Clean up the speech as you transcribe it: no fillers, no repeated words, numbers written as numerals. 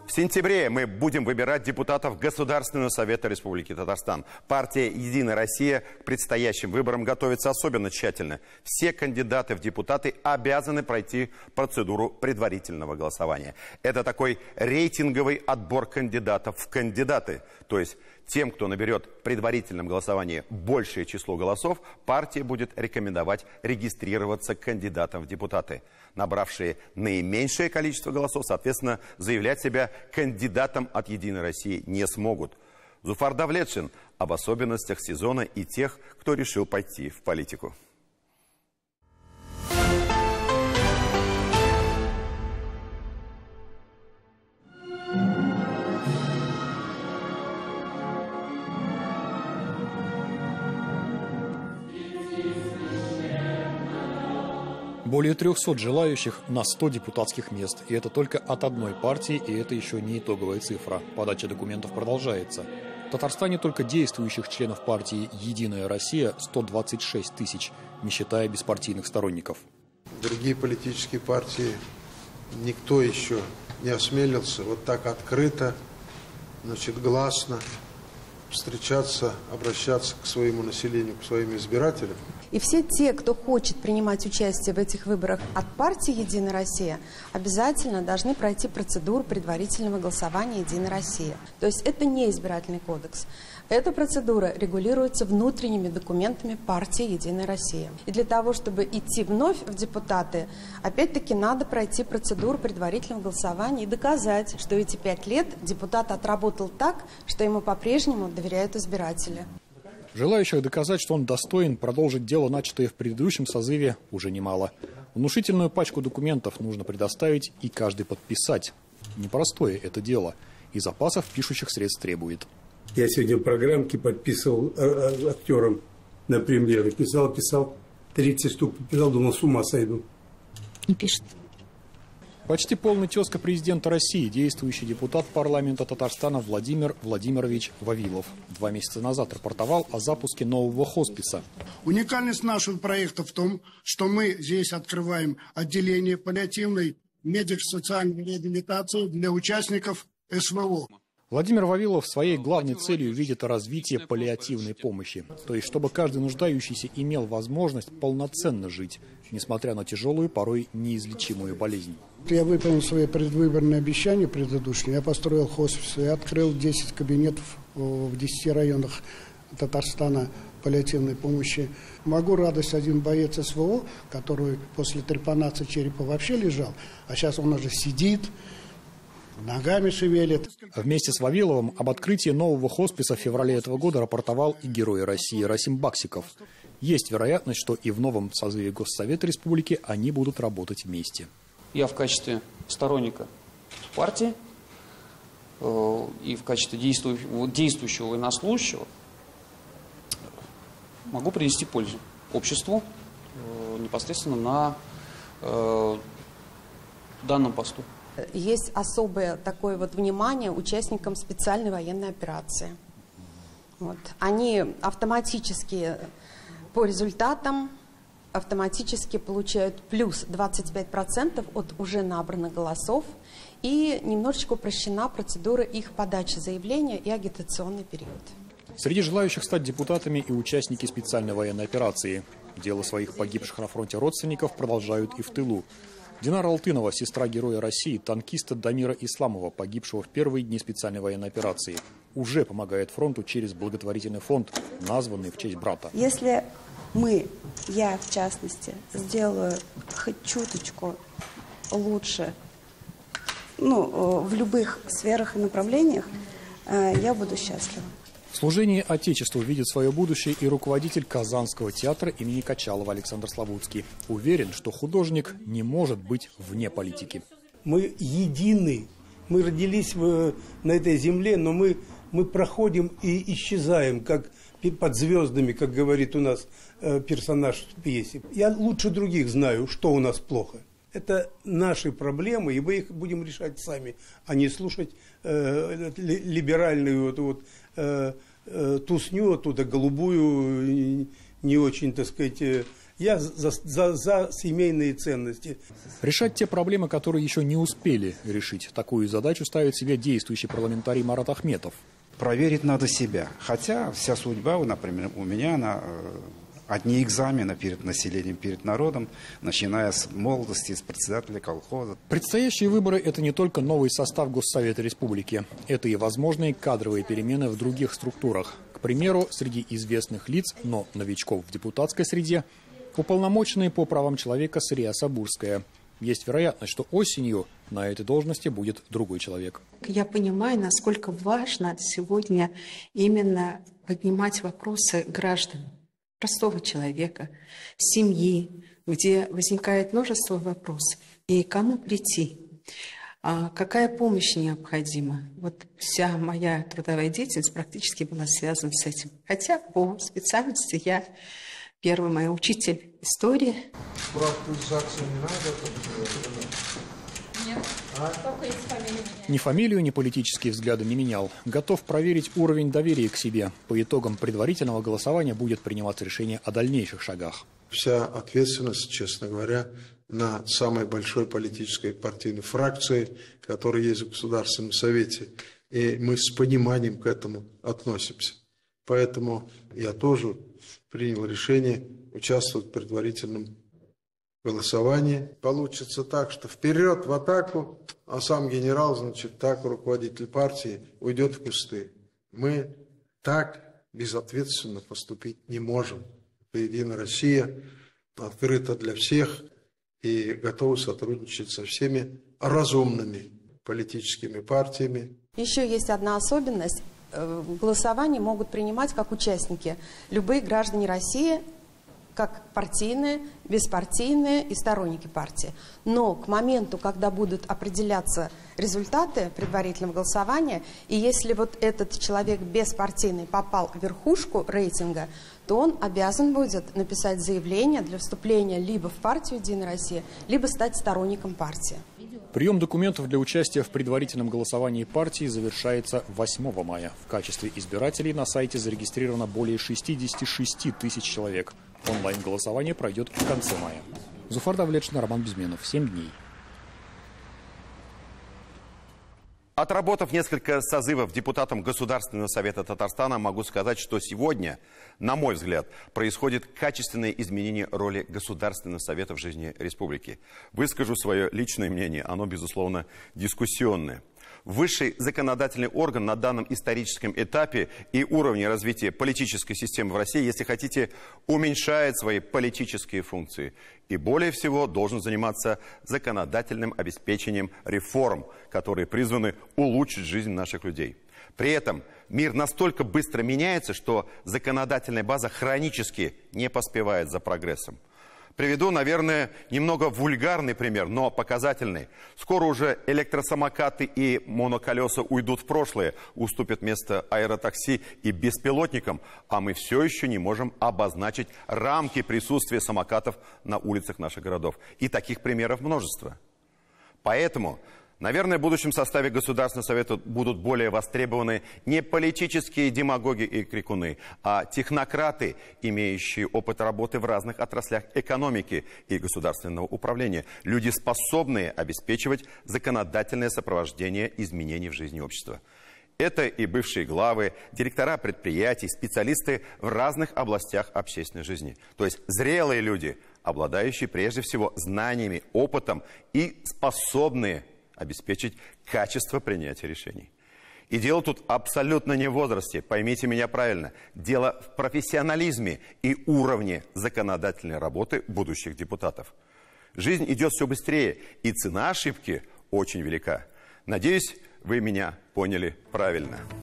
В сентябре мы будем выбирать депутатов Государственного совета Республики Татарстан. Партия «Единая Россия» к предстоящим выборам готовится особенно тщательно. Все кандидаты в депутаты обязаны пройти процедуру предварительного голосования. Это такой рейтинговый отбор кандидатов в кандидаты. То есть тем, кто наберет в предварительном голосовании большее число голосов, партия будет рекомендовать регистрироваться кандидатом в депутаты. Набравшие наименьшее количество голосов, соответственно, заявлять себя кандидатом от «Единой России» не смогут. Зуфар Давлетшин об особенностях сезона и тех, кто решил пойти в политику. Более 300 желающих на 100 депутатских мест. И это только от одной партии, и это еще не итоговая цифра. Подача документов продолжается. В Татарстане только действующих членов партии «Единая Россия» 126 тысяч, не считая беспартийных сторонников. Другие политические партии никто еще не осмелился вот так открыто, гласно встречаться, обращаться к своему населению, к своим избирателям. И все те, кто хочет принимать участие в этих выборах от партии «Единая Россия», обязательно должны пройти процедуру предварительного голосования «Единая Россия». То есть это не избирательный кодекс. Эта процедура регулируется внутренними документами партии «Единая Россия». И для того, чтобы идти вновь в депутаты, опять-таки надо пройти процедуру предварительного голосования и доказать, что эти 5 лет депутат отработал так, что ему по-прежнему доверяют избиратели. Желающих доказать, что он достоин продолжить дело, начатое в предыдущем созыве, уже немало. Внушительную пачку документов нужно предоставить и каждый подписать. Непростое это дело, и запасов пишущих средств требует. Я сегодня в программке подписывал актерам на премьеры. Писал, 30 штук подписал, думал, с ума сойду. Не пишет. Почти полный тезка президента России, действующий депутат парламента Татарстана Владимир Владимирович Вавилов. 2 месяца назад рапортовал о запуске нового хосписа. Уникальность нашего проекта в том, что мы здесь открываем отделение паллиативной медико-социальной реабилитации для участников СВО. Владимир Вавилов своей главной целью видит развитие паллиативной помощи. То есть, чтобы каждый нуждающийся имел возможность полноценно жить, несмотря на тяжелую, порой неизлечимую болезнь. Я выполнил свои предвыборные обещания предыдущие. Я построил хоспис, я открыл 10 кабинетов в 10 районах Татарстана паллиативной помощи. Могу радость один боец СВО, который после трепанации черепа вообще лежал, а сейчас он уже сидит, ногами шевелит. Вместе с Вавиловым об открытии нового хосписа в феврале этого года рапортовал и герой России Расим Баксиков. Есть вероятность, что и в новом созыве Госсовета Республики они будут работать вместе. Я в качестве сторонника партии и в качестве действующего военнослужащего могу принести пользу обществу непосредственно на данном посту. Есть особое такое внимание участникам специальной военной операции. Они автоматически по результатам автоматически получают плюс 25% от уже набранных голосов, и немножечко упрощена процедура их подачи заявления и агитационный период. Среди желающих стать депутатами и участники специальной военной операции. Дело своих погибших на фронте родственников продолжают и в тылу. Динара Алтынова, сестра героя России, танкиста Дамира Исламова, погибшего в первые дни специальной военной операции, уже помогает фронту через благотворительный фонд, названный в честь брата. Если я в частности, сделаю хоть чуточку лучше, в любых сферах и направлениях, я буду счастлива. В служении Отечеству видит свое будущее и руководитель Казанского театра имени Качалова Александр Славутский. Уверен, что художник не может быть вне политики. Мы едины. Мы родились на этой земле, но мы проходим и исчезаем, как под звездами, как говорит у нас персонаж в пьесе. Я лучше других знаю, что у нас плохо. Это наши проблемы, и мы их будем решать сами, а не слушать либеральную тусню оттуда, голубую, не очень, Я за семейные ценности. Решать те проблемы, которые еще не успели решить. Такую задачу ставит себе действующий парламентарий Марат Ахметов. Проверить надо себя. Хотя вся судьба, например, у меня на одни экзамены перед населением, перед народом, начиная с молодости, с председателя колхоза. Предстоящие выборы – это не только новый состав Госсовета Республики. Это и возможные кадровые перемены в других структурах. К примеру, среди известных лиц, но новичков в депутатской среде, уполномоченные по правам человека Срия Сабурская. Есть вероятность, что осенью на этой должности будет другой человек. Я понимаю, насколько важно сегодня именно поднимать вопросы граждан, простого человека, семьи, где возникает множество вопросов. И кому прийти? Какая помощь необходима? Вот вся моя трудовая деятельность практически была связана с этим. Хотя по специальности я первый мой учитель истории. Справку из ЗАГСа не надо? Нет, только из фамилии. Ни фамилию, ни политические взгляды не менял. Готов проверить уровень доверия к себе. По итогам предварительного голосования будет приниматься решение о дальнейших шагах. Вся ответственность, честно говоря, на самой большой политической партийной фракции, которая есть в Государственном Совете. И мы с пониманием к этому относимся. Поэтому я тоже принял решение участвовать в предварительном голосовании. Получится так, что вперед в атаку, а сам генерал, значит, так руководитель партии уйдет в кусты. Мы так безответственно поступить не можем. «Единая Россия» открыта для всех и готова сотрудничать со всеми разумными политическими партиями. Еще есть одна особенность. В голосовании могут принимать как участники любые граждане России, как партийные, беспартийные и сторонники партии. Но к моменту, когда будут определяться результаты предварительного голосования, и если вот этот человек беспартийный попал в верхушку рейтинга, то он обязан будет написать заявление для вступления либо в партию «Единая Россия», либо стать сторонником партии. Прием документов для участия в предварительном голосовании партии завершается 8 мая. В качестве избирателей на сайте зарегистрировано более 66 тысяч человек. Онлайн-голосование пройдет в конце мая. Зуфар Давлетшин, Роман Безменов. 7 дней. Отработав несколько созывов депутатом Государственного совета Татарстана, могу сказать, что сегодня, на мой взгляд, происходит качественное изменение роли Государственного совета в жизни республики. Выскажу свое личное мнение, оно, безусловно, дискуссионное. Высший законодательный орган на данном историческом этапе и уровне развития политической системы в России, если хотите, уменьшает свои политические функции. И более всего должен заниматься законодательным обеспечением реформ, которые призваны улучшить жизнь наших людей. При этом мир настолько быстро меняется, что законодательная база хронически не поспевает за прогрессом. Приведу, наверное, немного вульгарный пример, но показательный. Скоро уже электросамокаты и моноколеса уйдут в прошлое, уступят место аэротакси и беспилотникам, а мы все еще не можем обозначить рамки присутствия самокатов на улицах наших городов. И таких примеров множество. Поэтому, наверное, в будущем составе Государственного совета будут более востребованы не политические демагоги и крикуны, а технократы, имеющие опыт работы в разных отраслях экономики и государственного управления. Люди, способные обеспечивать законодательное сопровождение изменений в жизни общества. Это и бывшие главы, директора предприятий, специалисты в разных областях общественной жизни. То есть зрелые люди, обладающие прежде всего знаниями, опытом и способные обеспечить качество принятия решений. И дело тут абсолютно не в возрасте, поймите меня правильно. Дело в профессионализме и уровне законодательной работы будущих депутатов. Жизнь идет все быстрее, и цена ошибки очень велика. Надеюсь, вы меня поняли правильно.